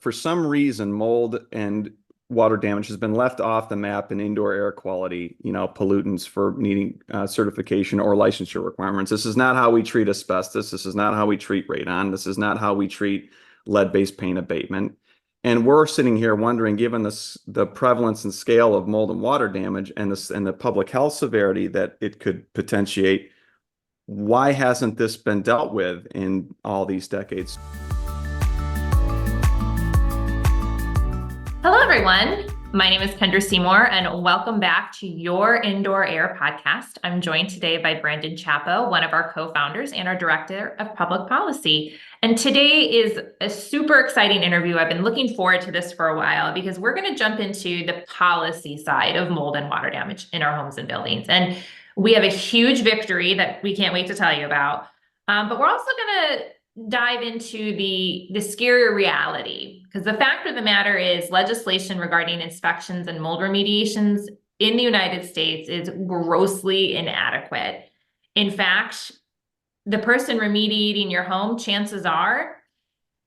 for some reason, mold and water damage has been left off the map in indoor air quality, pollutants for needing certification or licensure requirements. This is not how we treat asbestos. This is not how we treat radon. This is not how we treat lead-based paint abatement. And we're sitting here wondering, given the prevalence and scale of mold and water damage and the public health severity that it could potentiate, why hasn't this been dealt with in all these decades? Hello, everyone. My name is Kendra Seymour, and welcome back to your Indoor Air podcast. I'm joined today by Brandon Chappo, one of our co-founders and our Director of Public Policy. And today is a super exciting interview. I've been looking forward to this for a while because we're going to jump into the policy side of mold and water damage in our homes and buildings. And we have a huge victory that we can't wait to tell you about. But we're also going to dive into the scarier reality, because the fact of the matter is legislation regarding inspections and mold remediations in the United States is grossly inadequate. In fact, the person remediating your home, chances are,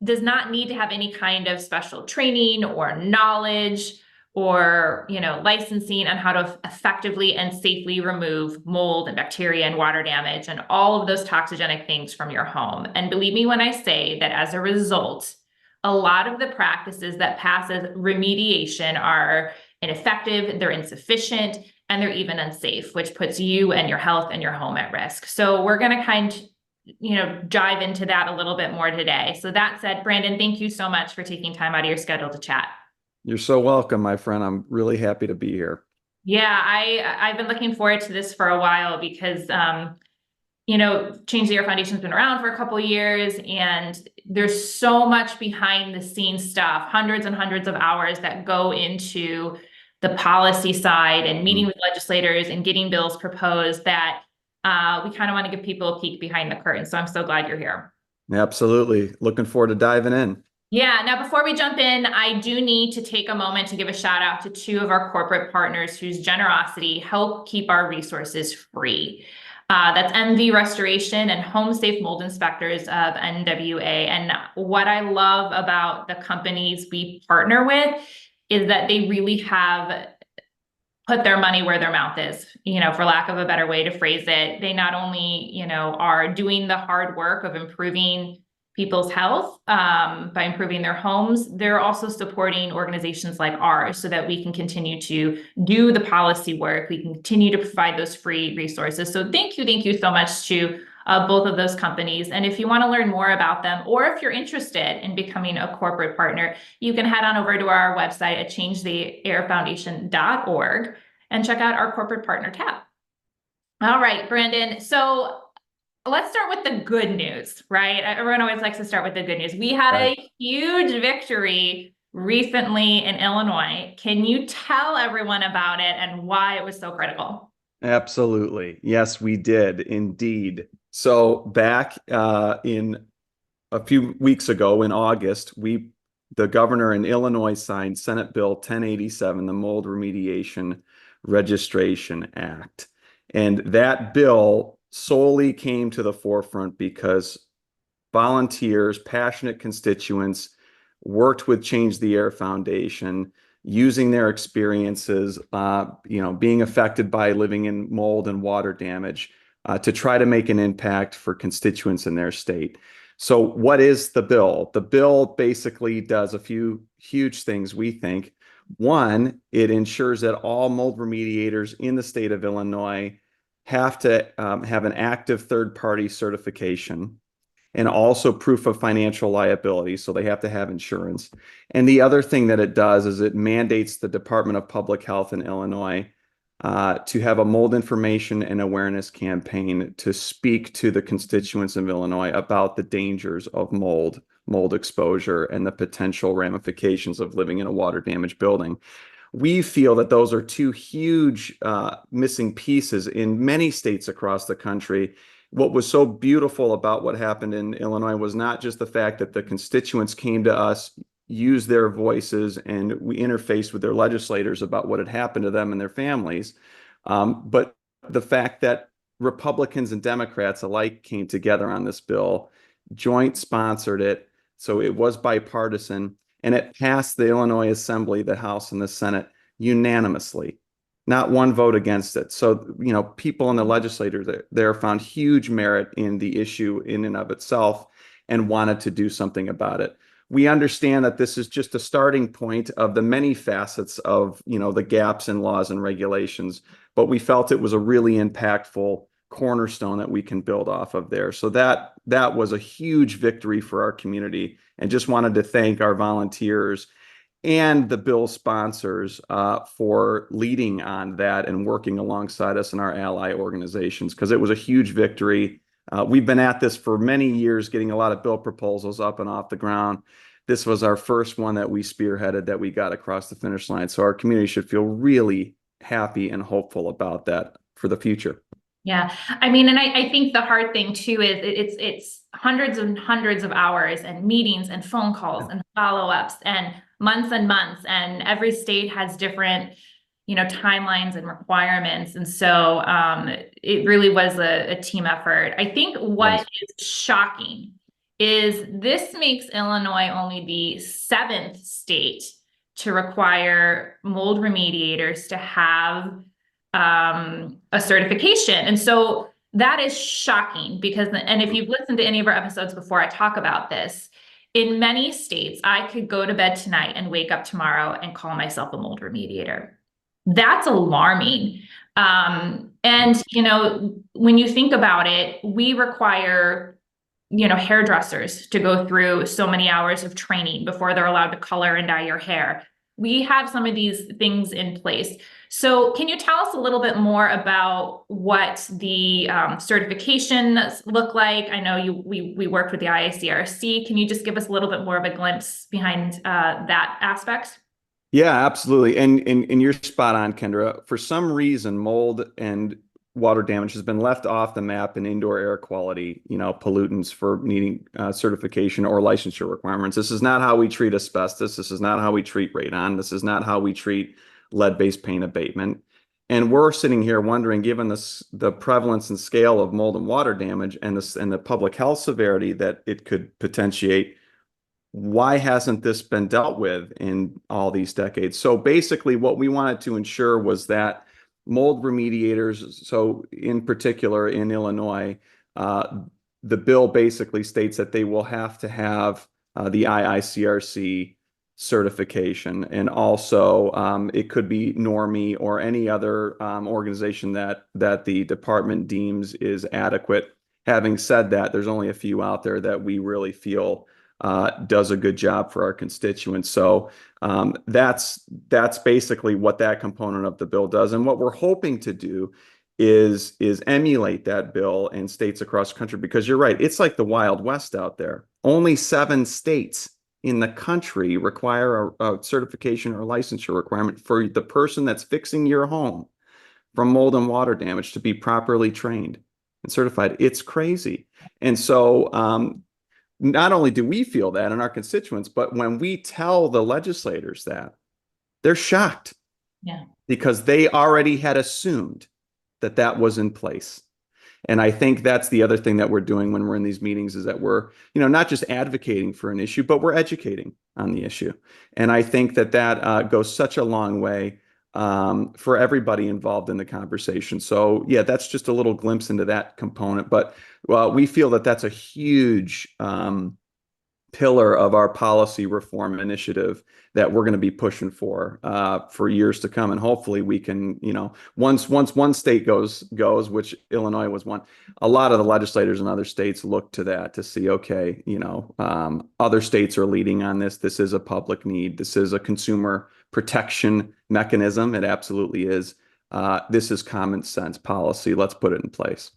does not need to have any kind of special training or knowledge or licensing on how to effectively and safely remove mold and bacteria and water damage and all of those toxigenic things from your home. And believe me when I say that as a result, a lot of the practices that pass as remediation are ineffective, they're insufficient, and they're even unsafe, which puts you and your health and your home at risk. So we're going to dive into that a little bit more today. So that said, Brandon, thank you so much for taking time out of your schedule to chat. You're so welcome, my friend. I'm really happy to be here. Yeah, I've been looking forward to this for a while because, Change the Air Foundation's been around for a couple of years, and there's so much behind the scenes stuff, hundreds and hundreds of hours that go into the policy side and meeting with legislators and getting bills proposed that we kind of want to give people a peek behind the curtain. So I'm so glad you're here. Absolutely. Looking forward to diving in. Yeah. Now, before we jump in, I do need to take a moment to give a shout out to two of our corporate partners whose generosity help keep our resources free. That's MV Restoration and Home Safe Mold Inspectors of NWA. And what I love about the companies we partner with is that they really have put their money where their mouth is, for lack of a better way to phrase it. They not only, are doing the hard work of improving people's health by improving their homes, they're also supporting organizations like ours so that we can continue to do the policy work. We can continue to provide those free resources. So thank you so much to both of those companies. And if you want to learn more about them, or if you're interested in becoming a corporate partner, you can head on over to our website at changetheairfoundation.org and check out our corporate partner tab. All right, Brandon. So let's start with the good news, right? Everyone always likes to start with the good news. We had a huge victory recently in Illinois. Can you tell everyone about it and why it was so critical? Absolutely. Yes, we did indeed. So back in a few weeks ago in August, the governor in Illinois signed Senate Bill 1087, the Mold Remediation Registration Act. And that bill solely came to the forefront because volunteers, passionate constituents, worked with Change the Air Foundation, using their experiences, being affected by living in mold and water damage, to try to make an impact for constituents in their state. So what is the bill? The bill basically does a few huge things, we think. One, it ensures that all mold remediators in the state of Illinois have to have an active third-party certification and also proof of financial liability. So they have to have insurance. And the other thing that it does is it mandates the Department of Public Health in Illinois to have a mold information and awareness campaign to speak to the constituents of Illinois about the dangers of mold exposure, and the potential ramifications of living in a water damaged building. We feel that those are two huge missing pieces in many states across the country. What was so beautiful about what happened in Illinois was not just the fact that the constituents came to us, used their voices, and we interfaced with their legislators about what had happened to them and their families, but the fact that Republicans and Democrats alike came together on this bill, joint sponsored it, so it was bipartisan. and it passed the Illinois Assembly, the House and the Senate unanimously. Not one vote against it. So, people in the legislature there found huge merit in the issue in and of itself and wanted to do something about it. We understand that this is just a starting point of the many facets of, the gaps in laws and regulations, but we felt it was a really impactful cornerstone that we can build off of there. So that was a huge victory for our community, and just wanted to thank our volunteers and the bill sponsors for leading on that and working alongside us and our ally organizations, because it was a huge victory. We've been at this for many years, getting a lot of bill proposals up and off the ground. This was our first one that we spearheaded, that we got across the finish line. So our community should feel really happy and hopeful about that for the future. Yeah, I mean, and I think the hard thing too is it's hundreds and hundreds of hours and meetings and phone calls and follow-ups and months, and every state has different, timelines and requirements. And so it really was a team effort. I think what Yes. is shocking is this makes Illinois only the 7th state to require mold remediators to have a certification. And so that is shocking because, and if you've listened to any of our episodes before, I talk about this. In many states, I could go to bed tonight and wake up tomorrow and call myself a mold remediator. That's alarming. And, when you think about it, we require, hairdressers to go through so many hours of training before they're allowed to color and dye your hair. We have some of these things in place. So can you tell us a little bit more about what the certifications look like? I know we worked with the IICRC. Can you just give us a little bit more of a glimpse behind that aspect? Yeah, absolutely. And you're spot on, Kendra. For some reason, mold and water damage has been left off the map in indoor air quality, pollutants for needing certification or licensure requirements. This is not how we treat asbestos. This is not how we treat radon. This is not how we treat lead-based paint abatement. And we're sitting here wondering, given the prevalence and scale of mold and water damage and the public health severity that it could potentiate, why hasn't this been dealt with in all these decades? So basically, what we wanted to ensure was that mold remediators, so in particular in Illinois, the bill basically states that they will have to have the IICRC certification, and also it could be NORMI or any other organization that the department deems is adequate. Having said that, there's only a few out there that we really feel does a good job for our constituents. So that's basically what that component of the bill does. And what we're hoping to do is emulate that bill in states across the country, because you're right, it's like the Wild West out there. Only 7 states in the country require a certification or licensure requirement for the person that's fixing your home from mold and water damage to be properly trained and certified. It's crazy. And so not only do we feel that in our constituents, but when we tell the legislators that, they're shocked. Yeah. Because they already had assumed that that was in place. And I think that's the other thing that we're doing when we're in these meetings, is that we're, not just advocating for an issue, but we're educating on the issue. And I think that goes such a long way for everybody involved in the conversation. So yeah, that's just a little glimpse into that component. But we feel that that's a huge pillar of our policy reform initiative that we're going to be pushing for years to come. And hopefully we can, once one state goes, which Illinois was one, a lot of the legislators in other states look to that to see, okay, other states are leading on this. This is a public need. This is a consumer protection mechanism. It absolutely is. This is common sense policy. Let's put it in place.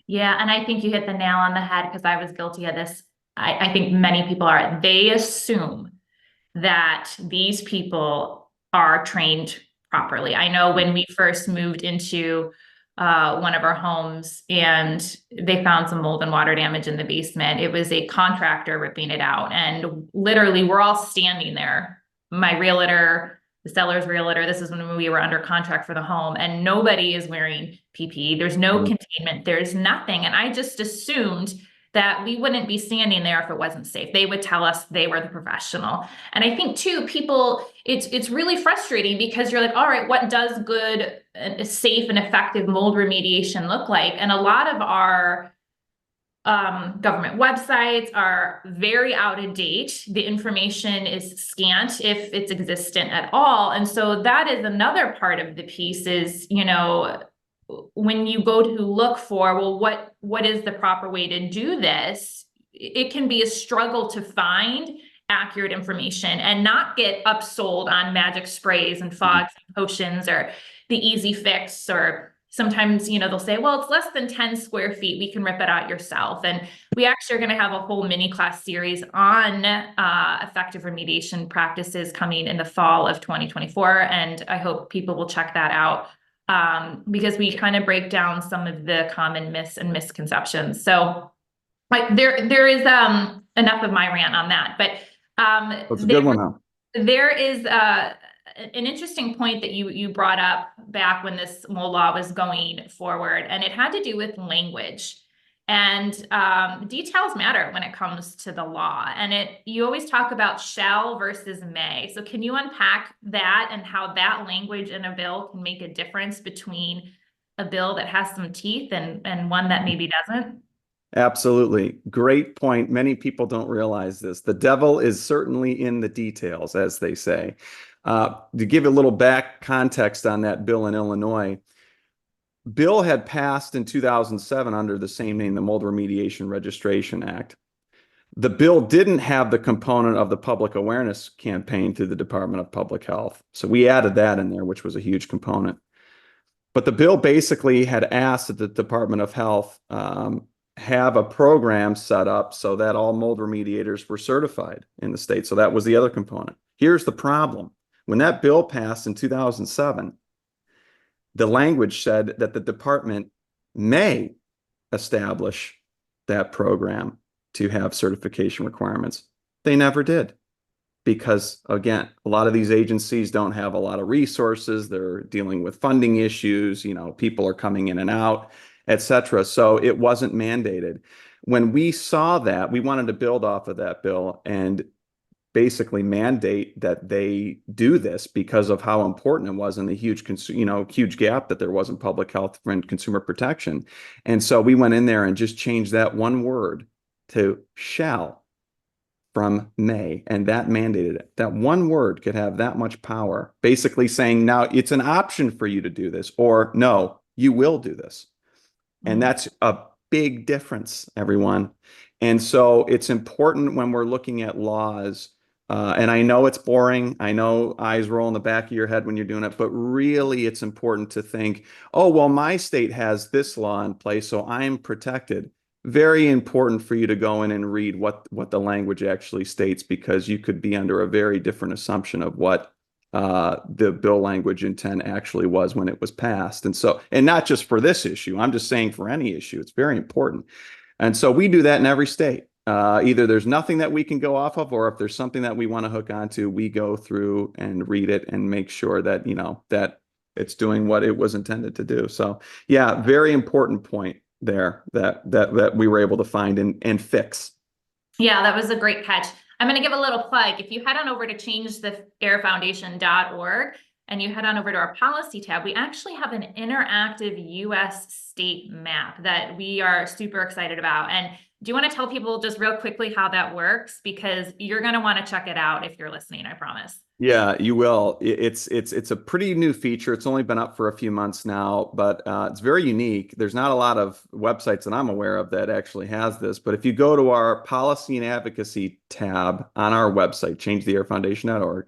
Yeah, and I think you hit the nail on the head, because I was guilty of this. I think many people are. They assume that these people are trained properly. I know when we first moved into one of our homes and they found some mold and water damage in the basement, it was a contractor ripping it out. And literally, we're all standing there. My realtor, the seller's realtor, this is when we were under contract for the home, and nobody is wearing PPE. There's no containment, there's nothing. And I just assumed that we wouldn't be standing there if it wasn't safe. They would tell us they were the professional. And I think too, people, it's really frustrating because you're like, all right, what does good, safe and effective mold remediation look like? And a lot of our government websites are very out of date. The information is scant if it's existent at all. And so that is another part of the piece is, when you go to look for, well, what is the proper way to do this? It can be a struggle to find accurate information and not get upsold on magic sprays and fogs and potions or the easy fix, or sometimes, they'll say, well, it's less than 10 square feet. We can rip it out yourself. And we actually are going to have a whole mini class series on effective remediation practices coming in the fall of 2024. And I hope people will check that out because we kind of break down some of the common myths and misconceptions. So there is enough of my rant on that. But That's a good one, huh? there is an interesting point that you brought up back when this mold law was going forward, and it had to do with language. And details matter when it comes to the law. And you always talk about shall versus may. So can you unpack that and how that language in a bill can make a difference between a bill that has some teeth and one that maybe doesn't? Absolutely. Great point. Many people don't realize this. The devil is certainly in the details, as they say. To give a little back context on that bill in Illinois, bill had passed in 2007 under the same name, the Mold Remediation Registration Act. The bill didn't have the component of the public awareness campaign through the Department of Public Health. So we added that in there, which was a huge component. But the bill basically had asked that the Department of Health have a program set up so that all mold remediators were certified in the state. So that was the other component. Here's the problem. When that bill passed in 2007, the language said that the department may establish that program to have certification requirements. They never did because, again, a lot of these agencies don't have a lot of resources. They're dealing with funding issues. People are coming in and out, etc. So it wasn't mandated. When we saw that, we wanted to build off of that bill and basically mandate that they do this because of how important it was and the huge gap that there was in public health and consumer protection. And so we went in there and just changed that one word to shall from may, and that mandated it. That one word could have that much power, basically saying now it's an option for you to do this, or no, you will do this. And that's a big difference, everyone. And so it's important when we're looking at laws, and I know it's boring. I know eyes roll in the back of your head when you're doing it, but really it's important to think, oh, well, my state has this law in place, so I'm protected. Very important for you to go in and read what the language actually states, because you could be under a very different assumption of what the bill language intent actually was when it was passed. And not just for this issue, I'm just saying for any issue, it's very important. And so we do that in every state. Either there's nothing that we can go off of, or if there's something that we want to hook onto, we go through and read it and make sure that, that it's doing what it was intended to do. So yeah, very important point there that we were able to find and fix. Yeah, that was a great catch. I'm going to give a little plug. If you head on over to changetheairfoundation.org and you head on over to our policy tab, we actually have an interactive US state map that we are super excited about. And do you want to tell people just real quickly how that works? Because you're going to want to check it out if you're listening, I promise. Yeah, you will. It's a pretty new feature. It's only been up for a few months now, but it's very unique. There's not a lot of websites that I'm aware of that actually has this. But if you go to our policy and advocacy tab on our website, changetheairfoundation.org,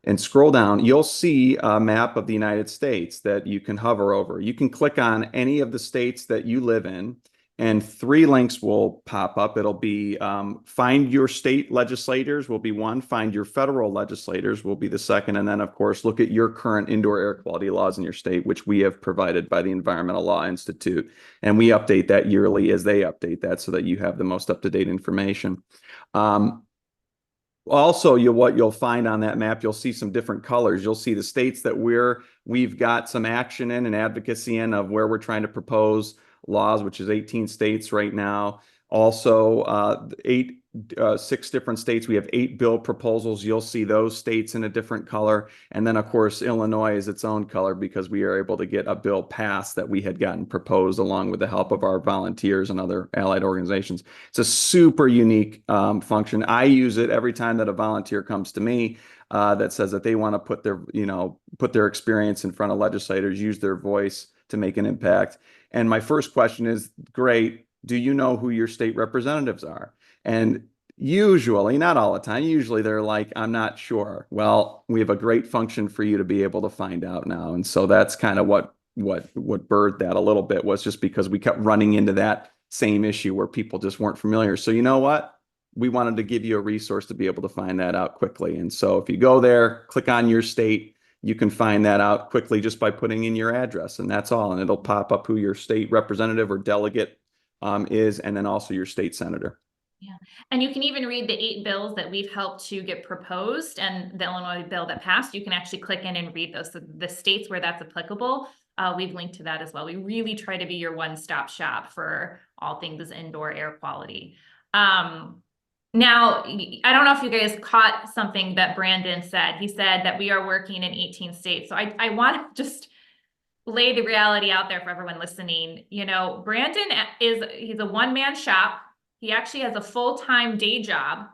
and scroll down, you'll see a map of the United States that you can hover over. You can click on any of the states that you live in, and 3 links will pop up. It'll be find your state legislators will be one, find your federal legislators will be the second, and then, of course, look at your current indoor air quality laws in your state, which we have provided by the Environmental Law Institute. And we update that yearly as they update that so that you have the most up-to-date information. Also, what you'll find on that map, you'll see some different colors. You'll see the states that we've got some action in and advocacy in, of where we're trying to propose laws, which is 18 states right now. Also, six different states. We have 8 bill proposals. You'll see those states in a different color. And then, of course, Illinois is its own color because we are able to get a bill passed that we had gotten proposed along with the help of our volunteers and other allied organizations. It's a super unique function. I use it every time that a volunteer comes to me that says that they want to put their experience in front of legislators, use their voice to make an impact. And my first question is, great, do you know who your state representatives are? And usually, not all the time, usually they're like, I'm not sure. Well, we have a great function for you to be able to find out now. And so that's kind of what birthed that a little bit, was just because we kept running into that same issue where people just weren't familiar. So you know what? We wanted to give you a resource to be able to find that out quickly. And so if you go there, click on your state, you can find that out quickly just by putting in your address, and that's all. And it'll pop up who your state representative or delegate is, and then also your state senator. Yeah. And you can even read the 8 bills that we've helped to get proposed and the Illinois bill that passed. You can actually click in and read those. So the states where that's applicable, we've linked to that as well. We really try to be your one-stop shop for all things indoor air quality. Now, I don't know if you guys caught something that Brandon said. He said that we are working in 18 states. So I want to just lay the reality out there for everyone listening. You know, Brandon he's a one-man shop. He actually has a full-time day job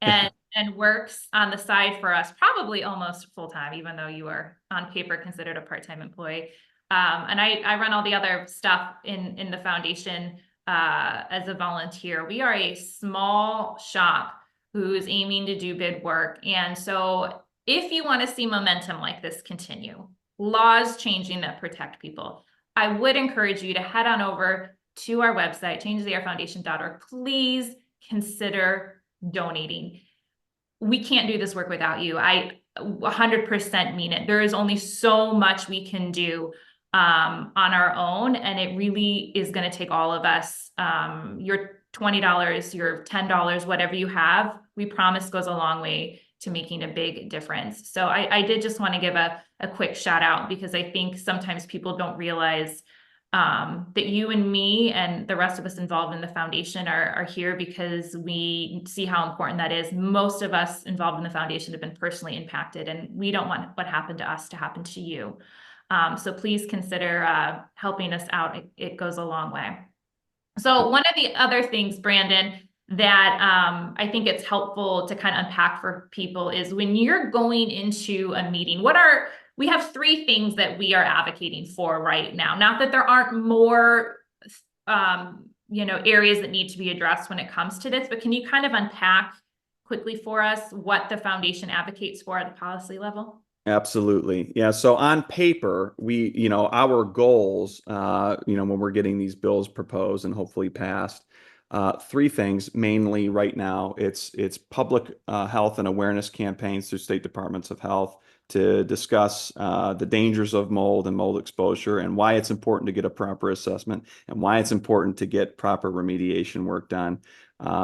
and works on the side for us, probably almost full-time, even though you are on paper considered a part-time employee. And I run all the other stuff in the foundation as a volunteer. We are a small shop who is aiming to do bid work. And so if you want to see momentum like this continue, laws changing that protect people, I would encourage you to head on over to our website, changetheairfoundation.org. Please consider donating. We can't do this work without you. I 100% mean it. There is only so much we can do on our own, and it really is going to take all of us. Your $20, your $10, whatever you have, we promise goes a long way to making a big difference. So I did just want to give a quick shout out, because I think sometimes people don't realize that you and me and the rest of us involved in the foundation are here because we see how important that is. Most of us involved in the foundation have been personally impacted, and we don't want what happened to us to happen to you. So please consider helping us out. It goes a long way. So one of the other things, Brandon, that I think it's helpful to kind of unpack for people is when you're going into a meeting, we have 3 things that we are advocating for right now. Not that there aren't more, areas that need to be addressed when it comes to this, but can you kind of unpack quickly for us what the foundation advocates for at the policy level? Absolutely. Yeah. So on paper, our goals, when we're getting these bills proposed and hopefully passed, 3 things mainly right now. It's public health and awareness campaigns through state departments of health to discuss the dangers of mold and mold exposure, and why it's important to get a proper assessment, and why it's important to get proper remediation work done.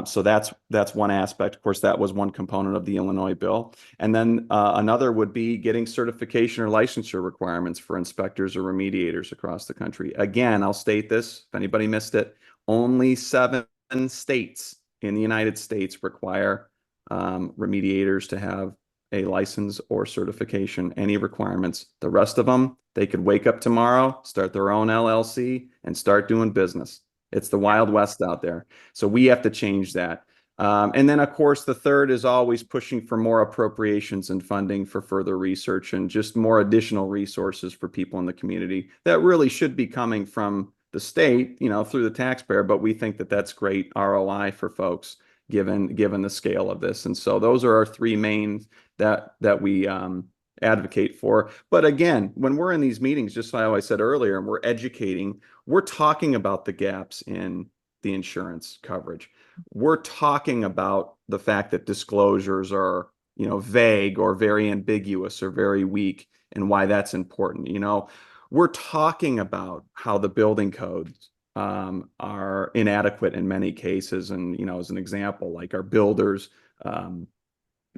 So that's one aspect. Of course, that was one component of the Illinois bill. And then another would be getting certification or licensure requirements for inspectors or remediators across the country. Again, I'll state this, if anybody missed it, only 7 states in the United States require remediators to have a license or certification, any requirements. The rest of them, they could wake up tomorrow, start their own LLC, and start doing business. It's the Wild West out there. So we have to change that. And then, of course, the third is always pushing for more appropriations and funding for further research and just more additional resources for people in the community that really should be coming from the state, through the taxpayer. But we think that that's great ROI for folks, given the scale of this. And so those are our 3 main that we advocate for. But again, when we're in these meetings, just like I said earlier, and we're educating, we're talking about the gaps in the insurance coverage. We're talking about the fact that disclosures are, vague or very ambiguous or very weak, and why that's important. We're talking about how the building codes are inadequate in many cases. And, as an example, like our builders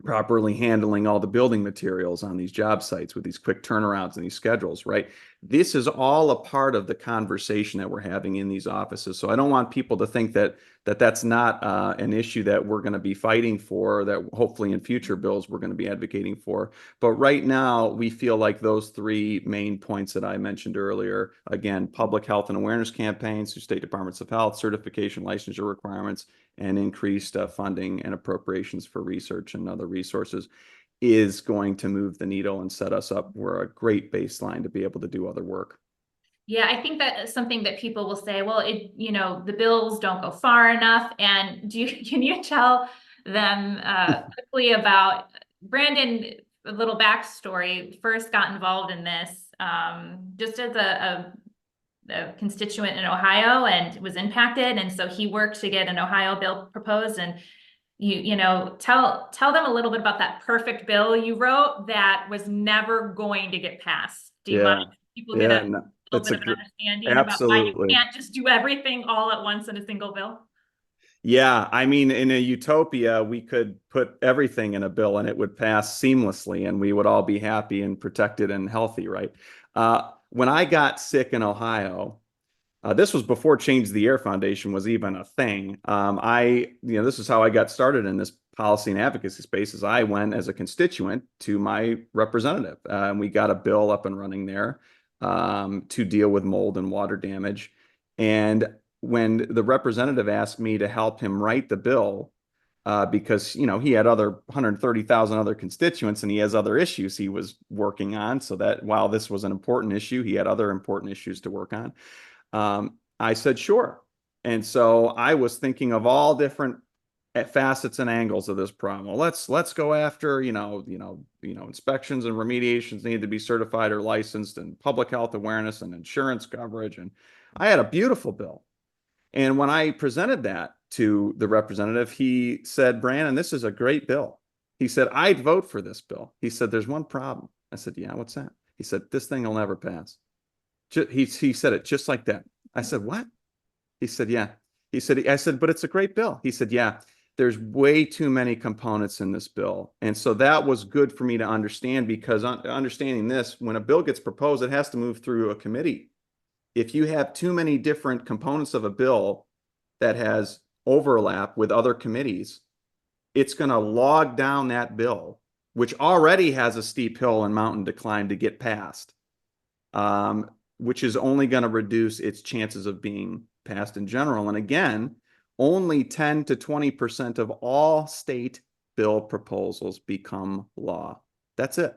properly handling all the building materials on these job sites with these quick turnarounds and these schedules, right? this is all a part of the conversation that we're having in these offices. So I don't want people to think that that's not an issue that we're going to be fighting for, that hopefully in future bills we're going to be advocating for. But right now, we feel like those three main points that I mentioned earlier, again, public health and awareness campaigns through state departments of health, certification, licensure requirements, and increased funding and appropriations for research and other resources, is going to move the needle and set us up for a great baseline to be able to do other work. Yeah, I think that is something that people will say, well, the bills don't go far enough. And can you tell them quickly about Brandon, a little backstory, first got involved in this just as a constituent in Ohio and was impacted. And so he worked to get an Ohio bill proposed. And tell them a little bit about that perfect bill you wrote that was never going to get passed. Do you mind if people get Yeah, a no, little it's bit of an understanding about why you absolutely. can't just do everything all at once in a single bill? Yeah, I mean, in a utopia, we could put everything in a bill and it would pass seamlessly and we would all be happy and protected and healthy, right? When I got sick in Ohio, this was before Change the Air Foundation was even a thing. This is how I got started in this policy and advocacy space. Is I went as a constituent to my representative, and we got a bill up and running there to deal with mold and water damage. And when the representative asked me to help him write the bill, because he had other 130,000 other constituents and he has other issues he was working on, so that while this was an important issue, he had other important issues to work on. I said, sure. And so I was thinking of all different facets and angles of this problem. Well, let's go after, inspections and remediations need to be certified or licensed, and public health awareness and insurance coverage. And I had a beautiful bill. And when I presented that to the representative, he said, Brandon, this is a great bill. He said, I'd vote for this bill. He said, there's one problem. I said, yeah, what's that? He said, this thing will never pass. He said it just like that. I said, what? He said, yeah. I said, but it's a great bill. He said, yeah, there's way too many components in this bill. And so that was good for me to understand, because understanding this, when a bill gets proposed, it has to move through a committee. If you have too many different components of a bill that has overlap with other committees, it's going to log down that bill, which already has a steep hill and mountain to climb to get passed. Which is only going to reduce its chances of being passed in general. And again, only 10 to 20% of all state bill proposals become law. That's it.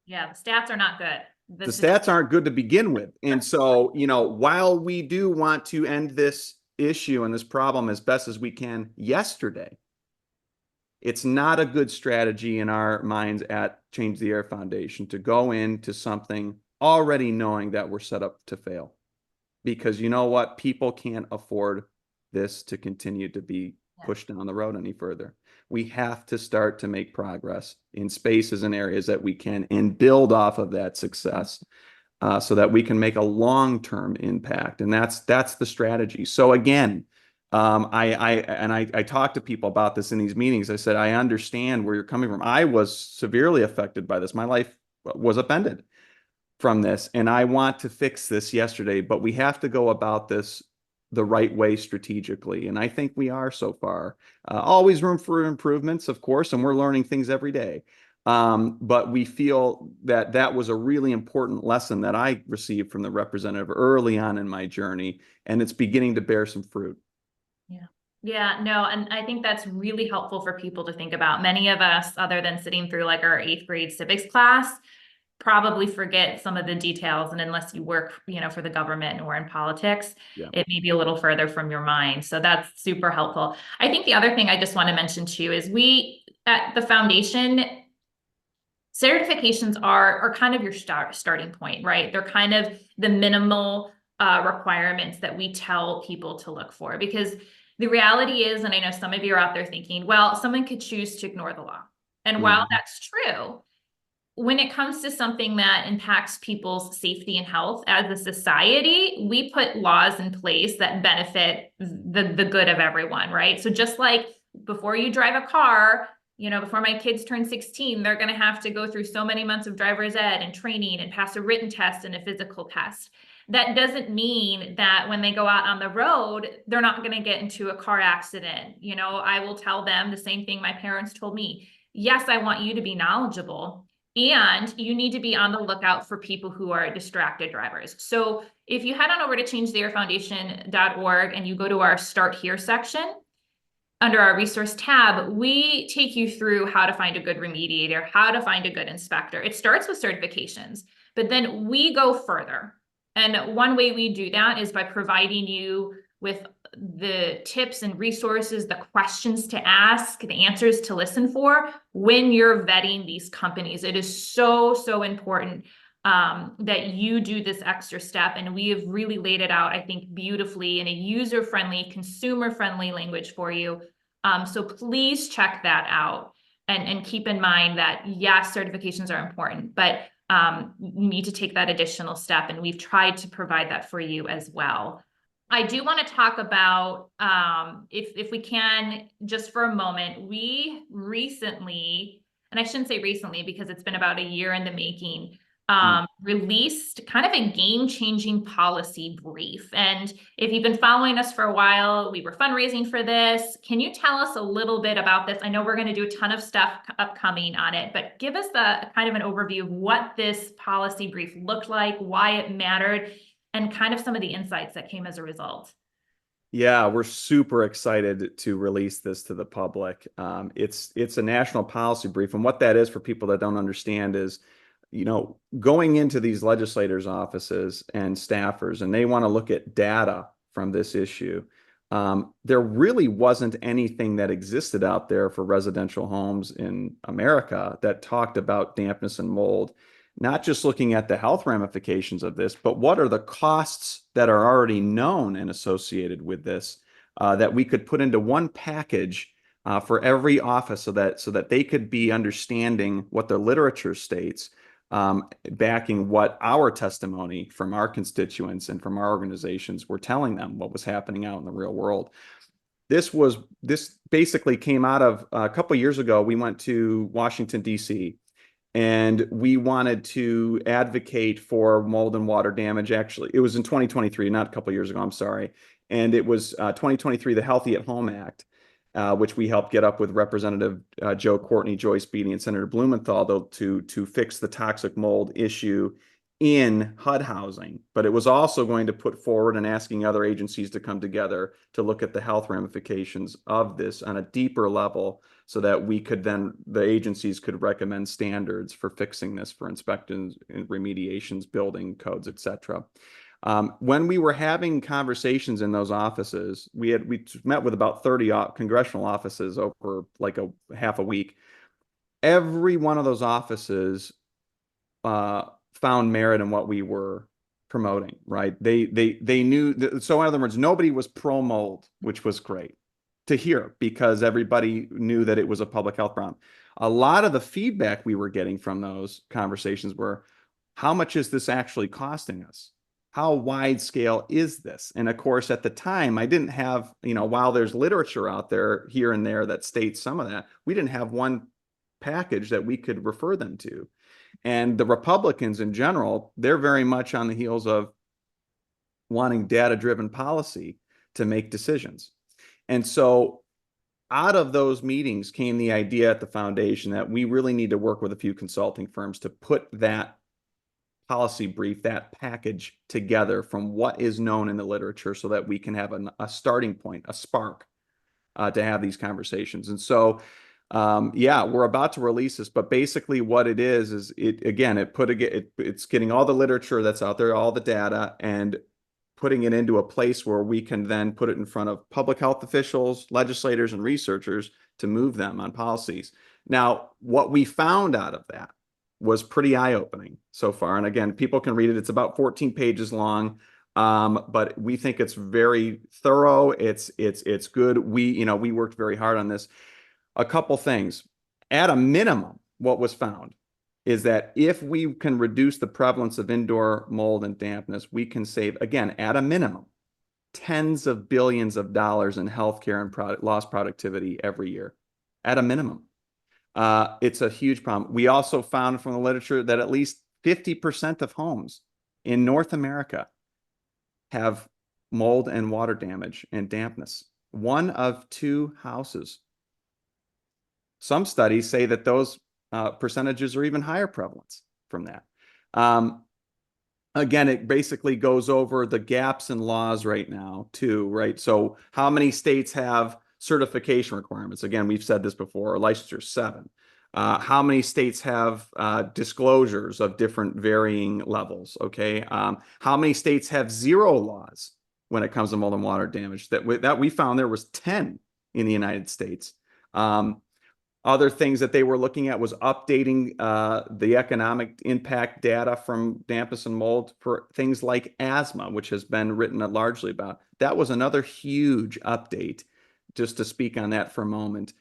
Yeah, the stats are not good. The stats aren't good to begin with. And so, while we do want to end this issue and this problem as best as we can yesterday, it's not a good strategy in our minds at Change the Air Foundation to go into something already knowing that we're set up to fail. Because you know what? People can't afford this to continue to be pushed down the road any further. We have to start to make progress in spaces and areas that we can and build off of that success, so that we can make a long-term impact. And that's the strategy. So again, I talk to people about this in these meetings. I said, I understand where you're coming from. I was severely affected by this. My life was upended from this, and I want to fix this yesterday, but we have to go about this the right way strategically. And I think we are so far. Always room for improvements, of course, and we're learning things every day. But we feel that that was a really important lesson that I received from the representative early on in my journey, and it's beginning to bear some fruit. Yeah. Yeah, no, and I think that's really helpful for people to think about. Many of us, other than sitting through like our 8th grade civics class, probably forget some of the details. And unless you work, for the government or in politics, it may be a little further from your mind. So that's super helpful. I think the other thing I just want to mention too is we at the foundation, certifications are kind of your starting point, right? They're kind of the minimal requirements that we tell people to look for, because the reality is, and I know some of you are out there thinking, well, someone could choose to ignore the law. And while that's true, when it comes to something that impacts people's safety and health as a society, we put laws in place that benefit the good of everyone, right? So just like before you drive a car, before my kids turn 16, they're going to have to go through so many months of driver's ed and training and pass a written test and a physical test. That doesn't mean that when they go out on the road, they're not going to get into a car accident. I will tell them the same thing my parents told me. Yes, I want you to be knowledgeable, and you need to be on the lookout for people who are distracted drivers. So if you head on over to changetheairfoundation.org and you go to our Start Here section, under our resource tab, we take you through how to find a good remediator, how to find a good inspector. It starts with certifications, but then we go further. And one way we do that is by providing you with the tips and resources, the questions to ask, the answers to listen for when you're vetting these companies. It is so, so important that you do this extra step. And we have really laid it out, I think, beautifully in a user-friendly, consumer-friendly language for you. So please check that out and keep in mind that, yes, certifications are important, but you need to take that additional step. And we've tried to provide that for you as well. I do want to talk about, if we can, just for a moment, we recently, and I shouldn't say recently because it's been about a year in the making, released kind of a game-changing policy brief. And if you've been following us for a while, we were fundraising for this. Can you tell us a little bit about this? I know we're going to do a ton of stuff upcoming on it, but give us the kind of an overview of what this policy brief looked like, why it mattered, and kind of some of the insights that came as a result. Yeah, we're super excited to release this to the public. It's a national policy brief, and what that is for people that don't understand is, going into these legislators' offices and staffers, and they want to look at data from this issue. There really wasn't anything that existed out there for residential homes in America that talked about dampness and mold, not just looking at the health ramifications of this, but what are the costs that are already known and associated with this, that we could put into one package for every office so that they could be understanding what the literature states, backing what our testimony from our constituents and from our organizations were telling them what was happening out in the real world. This basically came out of a couple of years ago. We went to Washington, D.C., and we wanted to advocate for mold and water damage. Actually, it was in 2023, not a couple of years ago, I'm sorry. And it was 2023, the Healthy at Home Act, which we helped get up with Representative Joe Courtney, Joyce Beatty, and Senator Blumenthal to fix the toxic mold issue in HUD housing. But it was also going to put forward and asking other agencies to come together to look at the health ramifications of this on a deeper level, so that the agencies could recommend standards for fixing this, for inspections and remediations, building codes, etc. When we were having conversations in those offices, we met with about 30 congressional offices over like a half a week. Every one of those offices found merit in what we were promoting, right? They knew. So in other words, nobody was pro mold, which was great to hear because everybody knew that it was a public health problem. A lot of the feedback we were getting from those conversations were, how much is this actually costing us? How wide scale is this? And of course, at the time, I didn't have, while there's literature out there here and there that states some of that, we didn't have one package that we could refer them to. And the Republicans in general, they're very much on the heels of wanting data-driven policy to make decisions. And so out of those meetings came the idea at the foundation that we really need to work with a few consulting firms to put that policy brief, that package together from what is known in the literature, so that we can have a starting point, a spark to have these conversations. And so, yeah, we're about to release this, but basically what it is it's getting all the literature that's out there, all the data, and putting it into a place where we can then put it in front of public health officials, legislators, and researchers to move them on policies. Now, what we found out of that was pretty eye-opening so far. And again, people can read it. It's about 14 pages long, but we think it's very thorough. It's good. We worked very hard on this. A couple things. At a minimum, what was found is that if we can reduce the prevalence of indoor mold and dampness, we can save, again, at a minimum, tens of billions of dollars in healthcare and lost productivity every year, at a minimum. It's a huge problem. We also found from the literature that at least 50% of homes in North America have mold and water damage and dampness. One of two houses. Some studies say that those percentages are even higher prevalence from that. Um, Again, it basically goes over the gaps in laws right now, too, right? So, how many states have certification requirements? Again, we've said this before, licensure 7. How many states have disclosures of different varying levels? Okay. How many states have zero laws when it comes to mold and water damage? That we found there was 10 in the United States. Other things that they were looking at was updating the economic impact data from dampness and mold for things like asthma, which has been written largely about. That was another huge update, just to speak on that for a moment.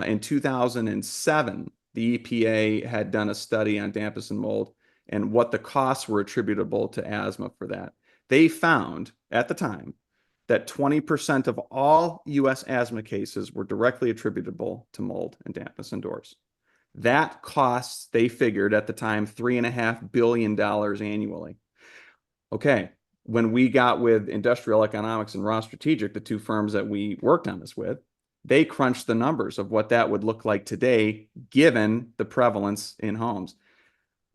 In 2007, the EPA had done a study on dampness and mold and what the costs were attributable to asthma for that. They found at the time that 20% of all U.S. asthma cases were directly attributable to mold and dampness indoors. That costs, they figured at the time, $3.5 billion annually. Okay, when we got with Industrial Economics and Raw Strategic, the two firms that we worked on this with, they crunched the numbers of what that would look like today, given the prevalence in homes.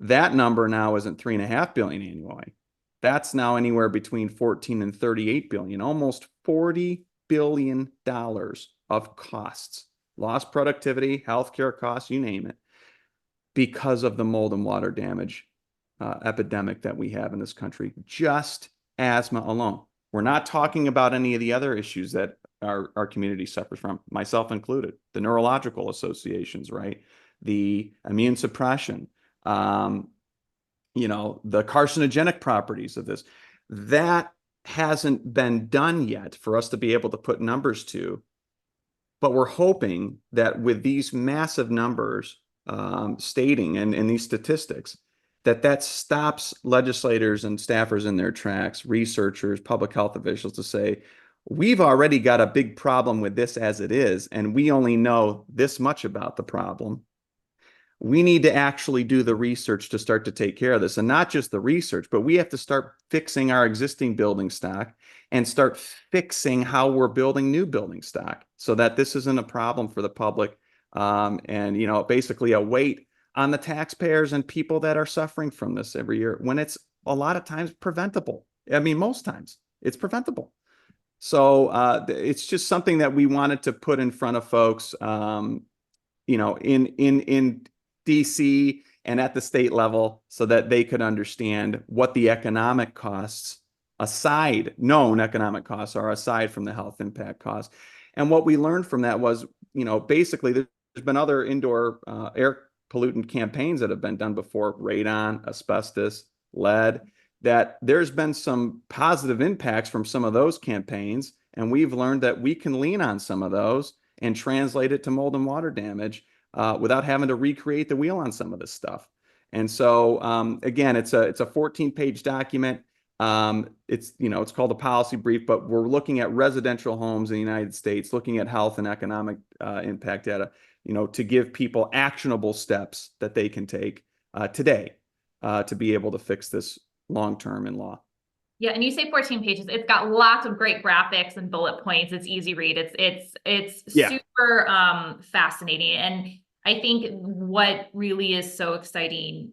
That number now isn't 3.5 billion annually. That's now anywhere between 14 and 38 billion, almost $40 billion of costs, lost productivity, healthcare costs, you name it, because of the mold and water damage epidemic that we have in this country, just asthma alone. We're not talking about any of the other issues that our community suffers from, myself included, the neurological associations, right? The immune suppression, the carcinogenic properties of this. That hasn't been done yet for us to be able to put numbers to. But we're hoping that with these massive numbers stating and these statistics, that stops legislators and staffers in their tracks, researchers, public health officials to say, we've already got a big problem with this as it is, and we only know this much about the problem. We need to actually do the research to start to take care of this. And not just the research, but we have to start fixing our existing building stock and start fixing how we're building new building stock so that this isn't a problem for the public. Basically a weight on the taxpayers and people that are suffering from this every year when it's a lot of times preventable. I mean, most times it's preventable. So it's just something that we wanted to put in front of folks, in DC and at the state level so that they could understand what the economic costs known economic costs are aside from the health impact costs. And what we learned from that was, basically there's been other indoor air pollutant campaigns that have been done before, radon, asbestos, lead, that there's been some positive impacts from some of those campaigns. And we've learned that we can lean on some of those and translate it to mold and water damage without having to recreate the wheel on some of this stuff. And so, again, it's a 14-page document. It's called a policy brief, but we're looking at residential homes in the United States, looking at health and economic impact data, to give people actionable steps that they can take today to be able to fix this long-term in law. Yeah, and you say 14 pages. It's got lots of great graphics and bullet points. It's easy read. It's Yeah. super fascinating. And I think what really is so exciting,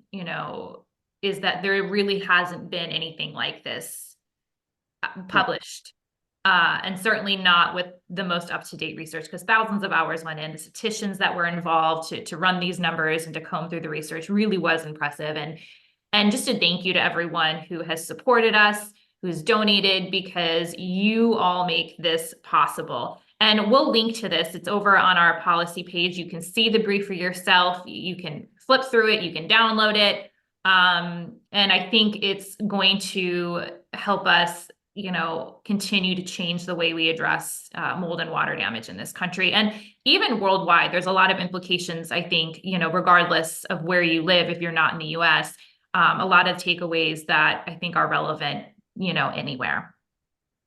is that there really hasn't been anything like this published. And certainly not with the most up-to-date research, because thousands of hours went in. The statisticians that were involved to run these numbers and to comb through the research really was impressive. And just a thank you to everyone who has supported us, who's donated, because you all make this possible. And we'll link to this. It's over on our policy page. You can see the brief for yourself. You can flip through it. You can download it. And I think it's going to help us, continue to change the way we address mold and water damage in this country. And even worldwide, there's a lot of implications, I think, regardless of where you live, if you're not in the US, a lot of takeaways that I think are relevant, anywhere.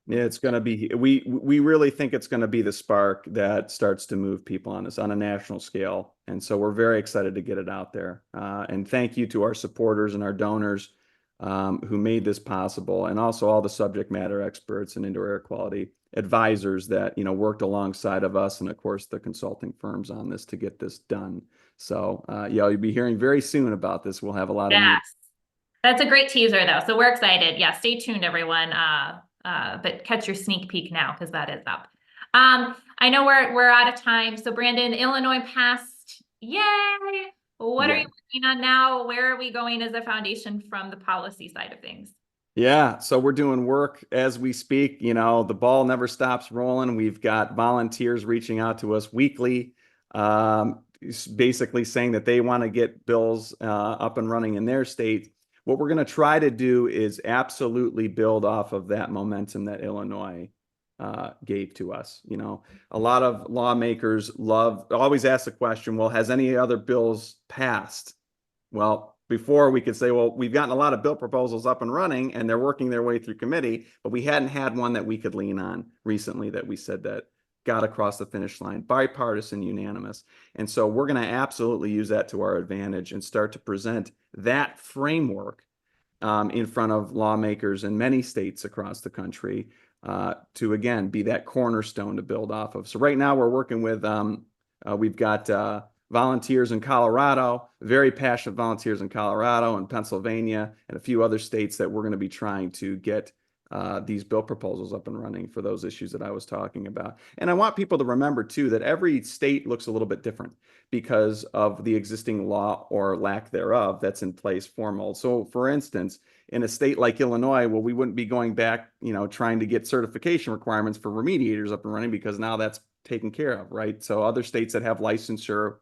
Yeah, it's going to be, we really think it's going to be the spark that starts to move people on this on a national scale. And so we're very excited to get it out there. And thank you to our supporters and our donors who made this possible, and also all the subject matter experts and indoor air quality advisors that, worked alongside of us, and of course the consulting firms on this to get this done. So yeah, you'll be hearing very soon about this. We'll have a lot of news. Yes. That's a great teaser though. So we're excited. Yeah, stay tuned, everyone. But catch your sneak peek now because that is up. I know we're out of time. So Brandon, Illinois passed. Yay! What are Yeah. you working on now? Where are we going as a foundation from the policy side of things? Yeah, so we're doing work as we speak. The ball never stops rolling. We've got volunteers reaching out to us weekly, basically saying that they want to get bills up and running in their state. What we're going to try to do is absolutely build off of that momentum that Illinois gave to us. A lot of lawmakers always ask the question, well, has any other bills passed? Well, before we could say, well, we've gotten a lot of bill proposals up and running and they're working their way through committee, but we hadn't had one that we could lean on recently that we said that got across the finish line, bipartisan, unanimous. And so we're going to absolutely use that to our advantage and start to present that framework in front of lawmakers in many states across the country to, again, be that cornerstone to build off of. So right now we're working with, we've got volunteers in Colorado, very passionate volunteers in Colorado and Pennsylvania and a few other states that we're going to be trying to get these bill proposals up and running for those issues that I was talking about. And I want people to remember too that every state looks a little bit different because of the existing law or lack thereof that's in place for mold. So for instance, in a state like Illinois, well, we wouldn't be going back, trying to get certification requirements for remediators up and running because now that's taken care of, right? So other states that have licensure,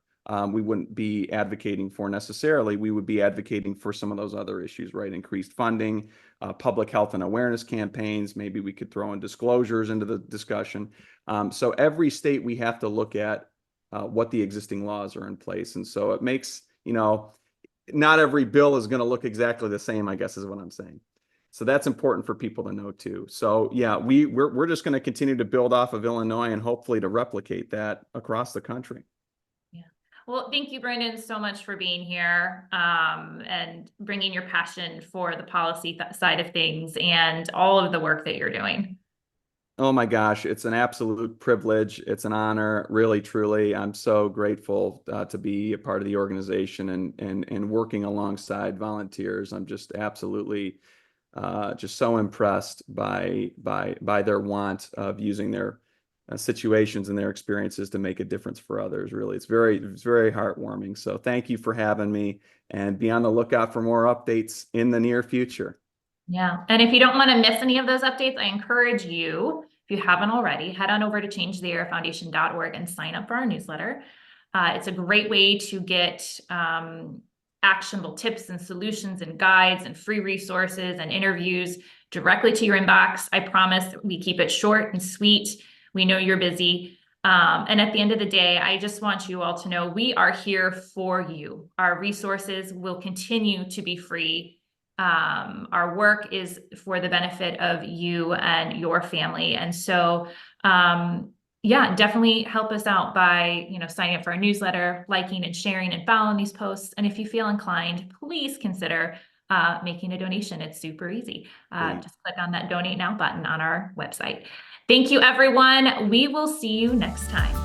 we wouldn't be advocating for necessarily. We would be advocating for some of those other issues, right? Increased funding, public health and awareness campaigns. Maybe we could throw in disclosures into the discussion. So every state we have to look at what the existing laws are in place. And so it makes, not every bill is going to look exactly the same, I guess is what I'm saying. So that's important for people to know too. So yeah, we're just going to continue to build off of Illinois and hopefully to replicate that across the country. Well, thank you, Brandon, so much for being here and bringing your passion for the policy side of things and all of the work that you're doing. Oh my gosh, it's an absolute privilege. It's an honor, really, truly. I'm so grateful to be a part of the organization and working alongside volunteers. I'm just absolutely just so impressed by their want of using their situations and their experiences to make a difference for others. Really, it's very heartwarming. So thank you for having me, and be on the lookout for more updates in the near future. Yeah. And if you don't want to miss any of those updates, I encourage you, if you haven't already, head on over to changetheairfoundation.org and sign up for our newsletter. It's a great way to get actionable tips and solutions and guides and free resources and interviews directly to your inbox. I promise we keep it short and sweet. We know you're busy. And at the end of the day, I just want you all to know we are here for you. Our resources will continue to be free. Our work is for the benefit of you and your family. And so, yeah, definitely help us out by, signing up for our newsletter, liking and sharing and following these posts. And if you feel inclined, please consider making a donation. It's super easy. Just click on that donate now button on our website. Thank you, everyone. We will see you next time.